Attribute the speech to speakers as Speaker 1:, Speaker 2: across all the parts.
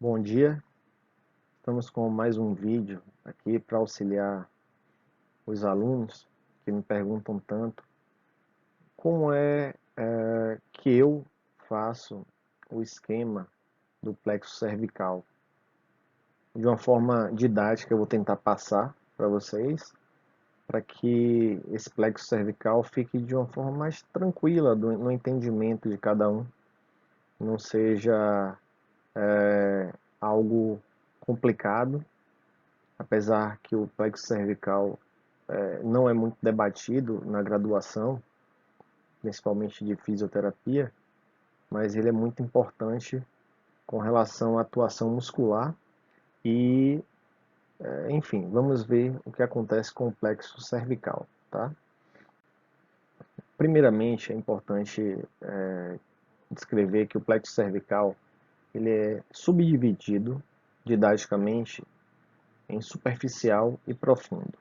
Speaker 1: Bom dia, estamos com mais um vídeo aqui para auxiliar os alunos que me perguntam tanto como que eu faço o esquema do plexo cervical. De uma forma didática eu vou tentar passar para vocês, para que esse plexo cervical fique de uma forma mais tranquila no entendimento de cada um, não seja algo complicado, apesar que o plexo cervical não é muito debatido na graduação, principalmente de fisioterapia, mas ele é muito importante com relação à atuação muscular e, enfim, vamos ver o que acontece com o plexo cervical, tá? Primeiramente, é importante descrever que o plexo cervical ele é subdividido didaticamente em superficial e profundo.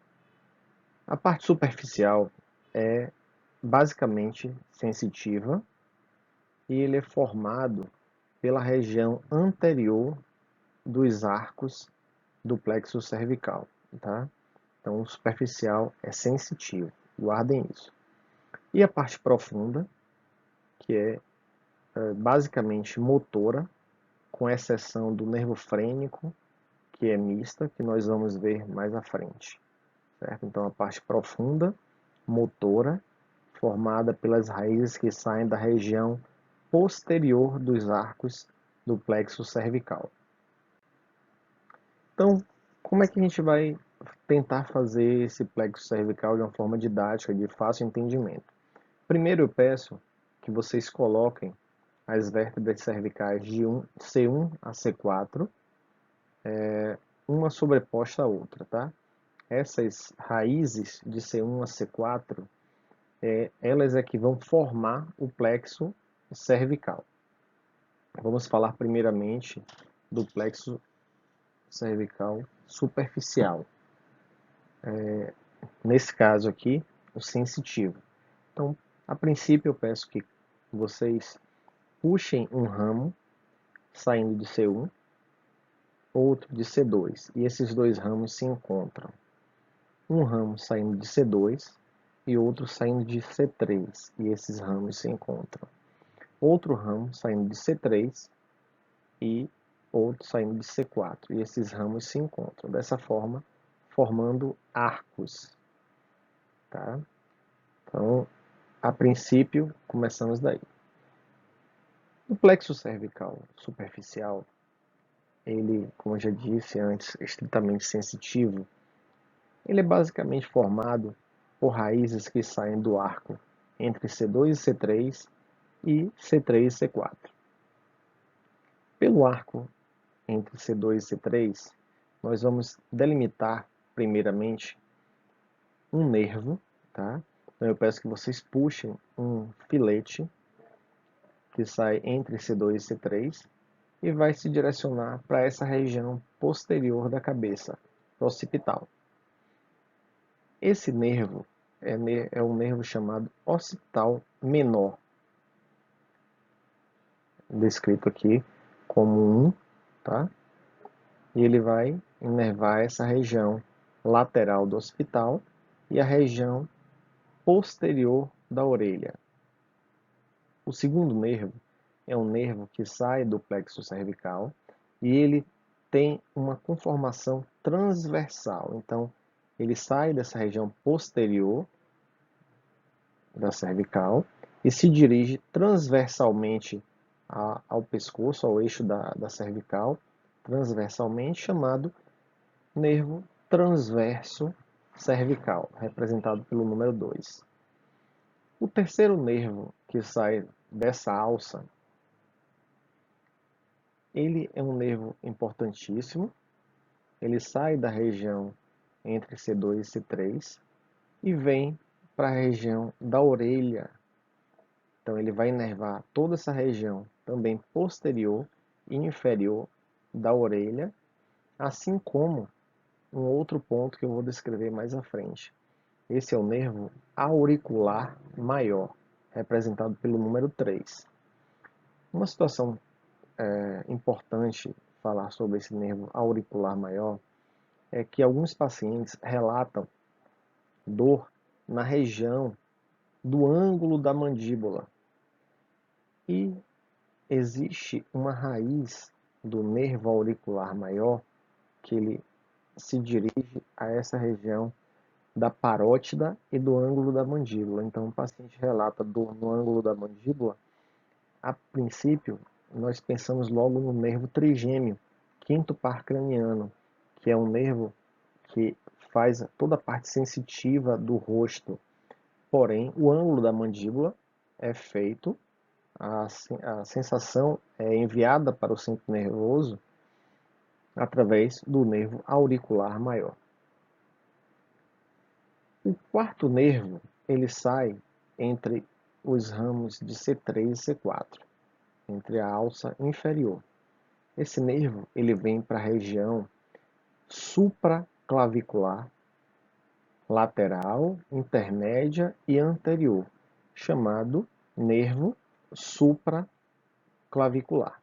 Speaker 1: A parte superficial é basicamente sensitiva e ele é formado pela região anterior dos arcos do plexo cervical, tá? Então, o superficial é sensitivo, guardem isso. E a parte profunda, que é basicamente motora, com exceção do nervo frênico, que é mista, que nós vamos ver mais à frente, certo? Então, a parte profunda, motora, formada pelas raízes que saem da região posterior dos arcos do plexo cervical. Então, como é que a gente vai tentar fazer esse plexo cervical de uma forma didática, de fácil entendimento? Primeiro eu peço que vocês coloquem as vértebras cervicais de C1 a C4, uma sobreposta à outra, tá? Essas raízes de C1 a C4, elas é que vão formar o plexo cervical. Vamos falar primeiramente do plexo cervical superficial. Nesse caso aqui, o sensitivo. Então, a princípio eu peço que vocês puxem um ramo saindo de C1, outro de C2, e esses dois ramos se encontram. Um ramo saindo de C2 e outro saindo de C3, e esses ramos se encontram. Outro ramo saindo de C3 e outro saindo de C4, e esses ramos se encontram. Dessa forma, formando arcos, tá? Então, a princípio, começamos daí. O plexo cervical superficial, ele, como eu já disse antes, é estritamente sensitivo. Ele é basicamente formado por raízes que saem do arco entre C2 e C3 e C3 e C4. Pelo arco entre C2 e C3, nós vamos delimitar primeiramente um nervo, tá? Então eu peço que vocês puxem um filete que sai entre C2 e C3 e vai se direcionar para essa região posterior da cabeça, occipital. Esse nervo é um nervo chamado occipital menor, descrito aqui como 1, tá? E ele vai inervar essa região lateral do occipital e a região posterior da orelha. O segundo nervo é um nervo que sai do plexo cervical e ele tem uma conformação transversal. Então, ele sai dessa região posterior da cervical e se dirige transversalmente ao pescoço, ao eixo da cervical, transversalmente, chamado nervo transverso cervical, representado pelo número 2. O terceiro nervo que sai dessa alça, ele é um nervo importantíssimo. Ele sai da região entre C2 e C3 e vem para a região da orelha. Então ele vai inervar toda essa região, também posterior e inferior da orelha, assim como um outro ponto que eu vou descrever mais à frente. Esse é o nervo auricular maior, representado pelo número 3. Uma situação importante falar sobre esse nervo auricular maior é que alguns pacientes relatam dor na região do ângulo da mandíbula. E existe uma raiz do nervo auricular maior que ele se dirige a essa região da parótida e do ângulo da mandíbula. Então, o paciente relata dor no ângulo da mandíbula. A princípio, nós pensamos logo no nervo trigêmeo, quinto par craniano, que é um nervo que faz toda a parte sensitiva do rosto. Porém, o ângulo da mandíbula é feito, a sensação é enviada para o centro nervoso através do nervo auricular maior. O quarto nervo, ele sai entre os ramos de C3 e C4, entre a alça inferior. Esse nervo, ele vem para a região supraclavicular, lateral, intermédia e anterior, chamado nervo supraclavicular.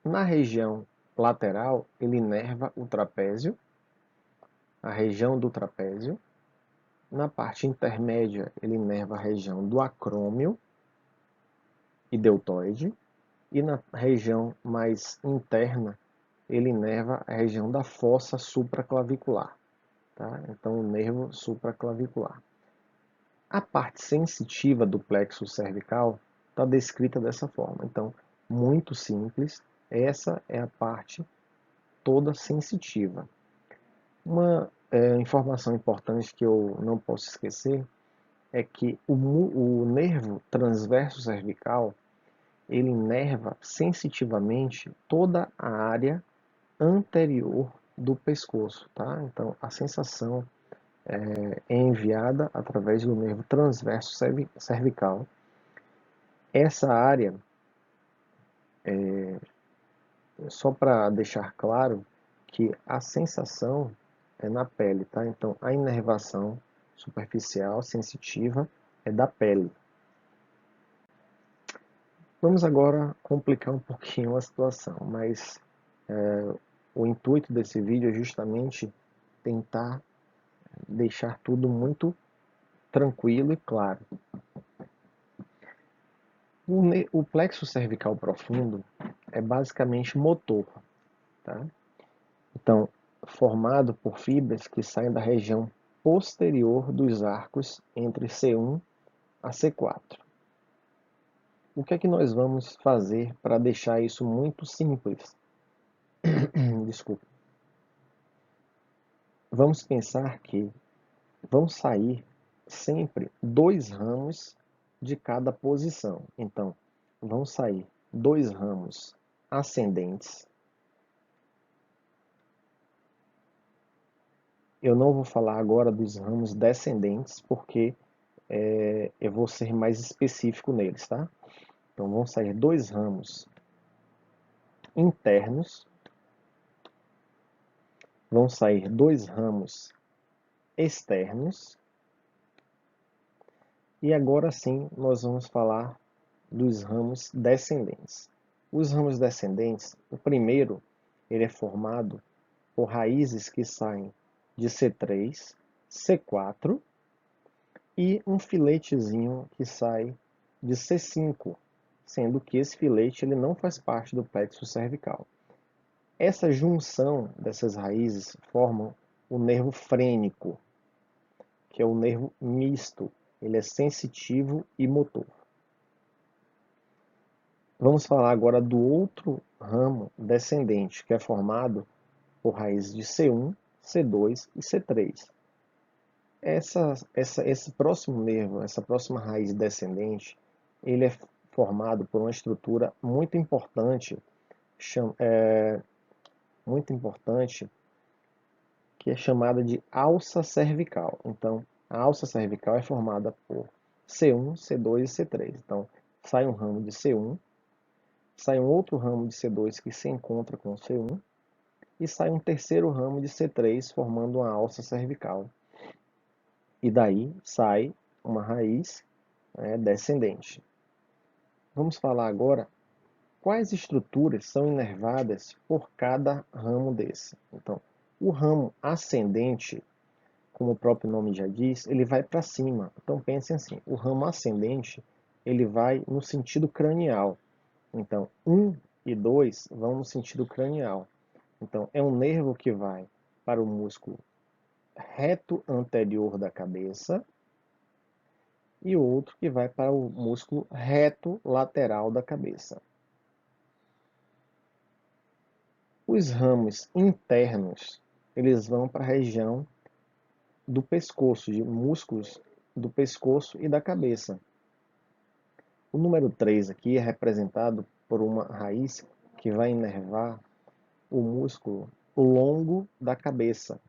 Speaker 1: Na região lateral, ele inerva o trapézio, a região do trapézio. Na parte intermédia, ele inerva a região do acrômio e deltoide. E na região mais interna, ele inerva a região da fossa supraclavicular. Tá? Então, o nervo supraclavicular. A parte sensitiva do plexo cervical está descrita dessa forma. Então, muito simples, essa é a parte toda sensitiva. Uma informação importante que eu não posso esquecer é que o nervo transverso cervical ele inerva sensitivamente toda a área anterior do pescoço, tá? Então, a sensação é enviada através do nervo transverso cervical. Essa área, só para deixar claro que a sensação é na pele, tá? Então, a inervação superficial, sensitiva, é da pele. Vamos agora complicar um pouquinho a situação, mas o intuito desse vídeo é justamente tentar deixar tudo muito tranquilo e claro. O plexo cervical profundo é basicamente motor, tá? Então, formado por fibras que saem da região posterior dos arcos entre C1 a C4. O que é que nós vamos fazer para deixar isso muito simples? Desculpa. Vamos pensar que vão sair sempre 2 ramos de cada posição. Então, vão sair 2 ramos ascendentes. Eu não vou falar agora dos ramos descendentes, porque eu vou ser mais específico neles, tá? Então, vão sair 2 ramos internos, vão sair 2 ramos externos, e agora sim nós vamos falar dos ramos descendentes. Os ramos descendentes, o primeiro, ele é formado por raízes que saem de C3, C4 e um filetezinho que sai de C5, sendo que esse filete ele não faz parte do plexo cervical. Essa junção dessas raízes formam o nervo frênico, que é o nervo misto. Ele é sensitivo e motor. Vamos falar agora do outro ramo descendente, que é formado por raízes de C1, C2 e C3. Esse próximo nervo, essa próxima raiz descendente, ele é formado por uma estrutura muito importante, que é chamada de alça cervical. Então, a alça cervical é formada por C1, C2 e C3. Então, sai um ramo de C1, sai um outro ramo de C2 que se encontra com o C1, e sai um terceiro ramo de C3 formando uma alça cervical. E daí sai uma raiz descendente. Vamos falar agora quais estruturas são inervadas por cada ramo desse? Então, o ramo ascendente, como o próprio nome já diz, ele vai para cima. Então, pensem assim, o ramo ascendente, ele vai no sentido cranial. Então, 1 e 2 vão no sentido cranial. Então, é um nervo que vai para o músculo reto anterior da cabeça e outro que vai para o músculo reto lateral da cabeça. Os ramos internos, eles vão para a região do pescoço, de músculos do pescoço e da cabeça. O número 3 aqui é representado por uma raiz que vai inervar o músculo longo da cabeça.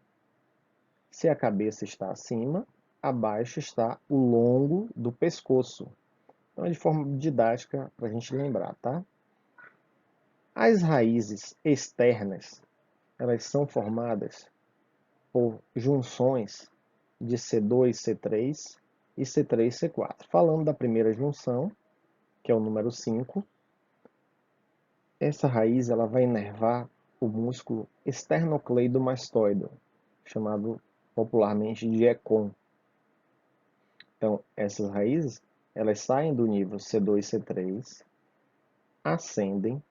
Speaker 1: Se a cabeça está acima, abaixo está o longo do pescoço. Então é de forma didática para a gente lembrar, tá? As raízes externas, elas são formadas por junções de C2, C3 e C3, C4. Falando da primeira junção, que é o número 5, essa raiz ela vai inervar o músculo esternocleidomastoide, chamado popularmente de ECOM. Então, essas raízes, elas saem do nível C2 e C3, ascendem,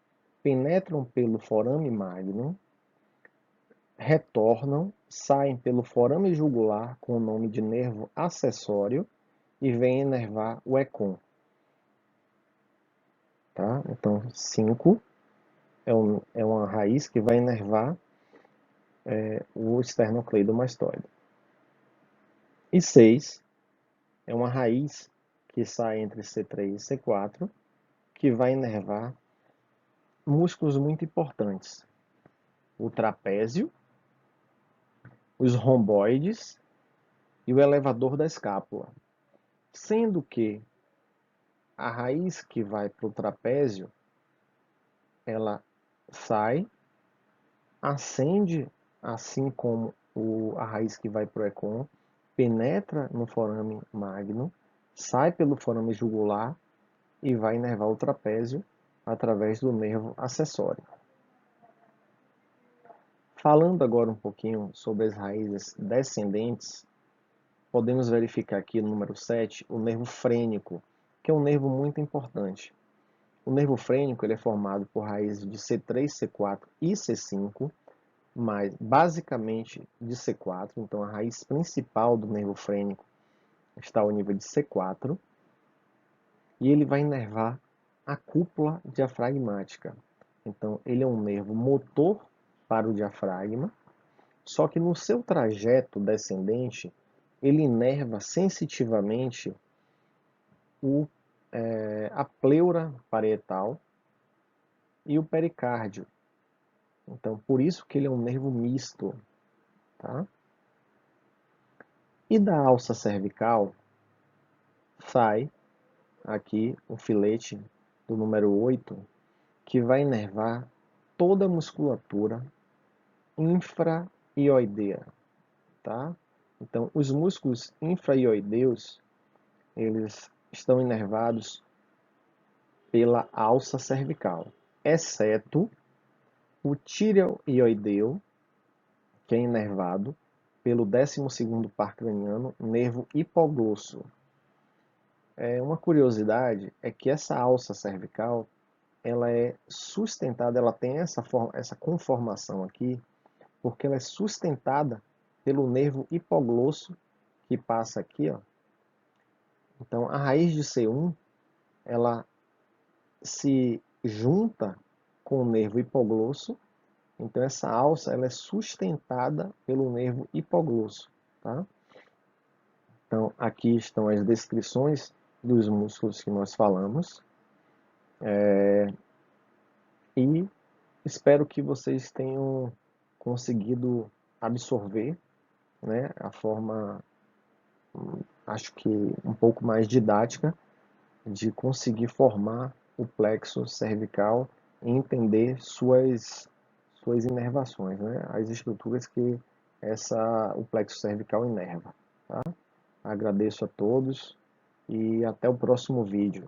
Speaker 1: penetram pelo forame magnum, retornam, saem pelo forame jugular com o nome de nervo acessório e vêm inervar o ECOM. Tá? Então, 5 é uma raiz que vai inervar o esternocleidomastoide. E 6 é uma raiz que sai entre C3 e C4, que vai inervar músculos muito importantes. O trapézio, os romboides e o elevador da escápula. Sendo que a raiz que vai para o trapézio, ela sai, ascende, assim como a raiz que vai para o ECOM, penetra no forame magnum, sai pelo forame jugular e vai inervar o trapézio através do nervo acessório. Falando agora um pouquinho sobre as raízes descendentes, podemos verificar aqui no número 7 o nervo frênico, que é um nervo muito importante. O nervo frênico ele é formado por raízes de C3, C4 e C5, mas basicamente de C4, então a raiz principal do nervo frênico está ao nível de C4, e ele vai inervar a cúpula diafragmática. Então ele é um nervo motor para o diafragma, só que no seu trajeto descendente, ele inerva sensitivamente a pleura parietal e o pericárdio. Então, por isso que ele é um nervo misto. Tá? E da alça cervical, sai aqui o filete do número 8, que vai inervar toda a musculatura infraioidea. Tá? Então, os músculos infraioideus, eles estão inervados pela alça cervical, exceto o tireoideu, que é inervado pelo 12º par craniano, nervo hipoglosso. Uma curiosidade é que essa alça cervical, ela é sustentada, ela tem essa conformação aqui, porque ela é sustentada pelo nervo hipoglosso, que passa aqui, ó. Então, a raiz de C1, ela se junta com o nervo hipoglosso. Então, essa alça ela é sustentada pelo nervo hipoglosso. Tá? Então, aqui estão as descrições dos músculos que nós falamos. E espero que vocês tenham conseguido absorver, né, a forma, acho que um pouco mais didática, de conseguir formar o plexo cervical e entender suas inervações, né? As estruturas que o plexo cervical inerva. Tá? Agradeço a todos e até o próximo vídeo.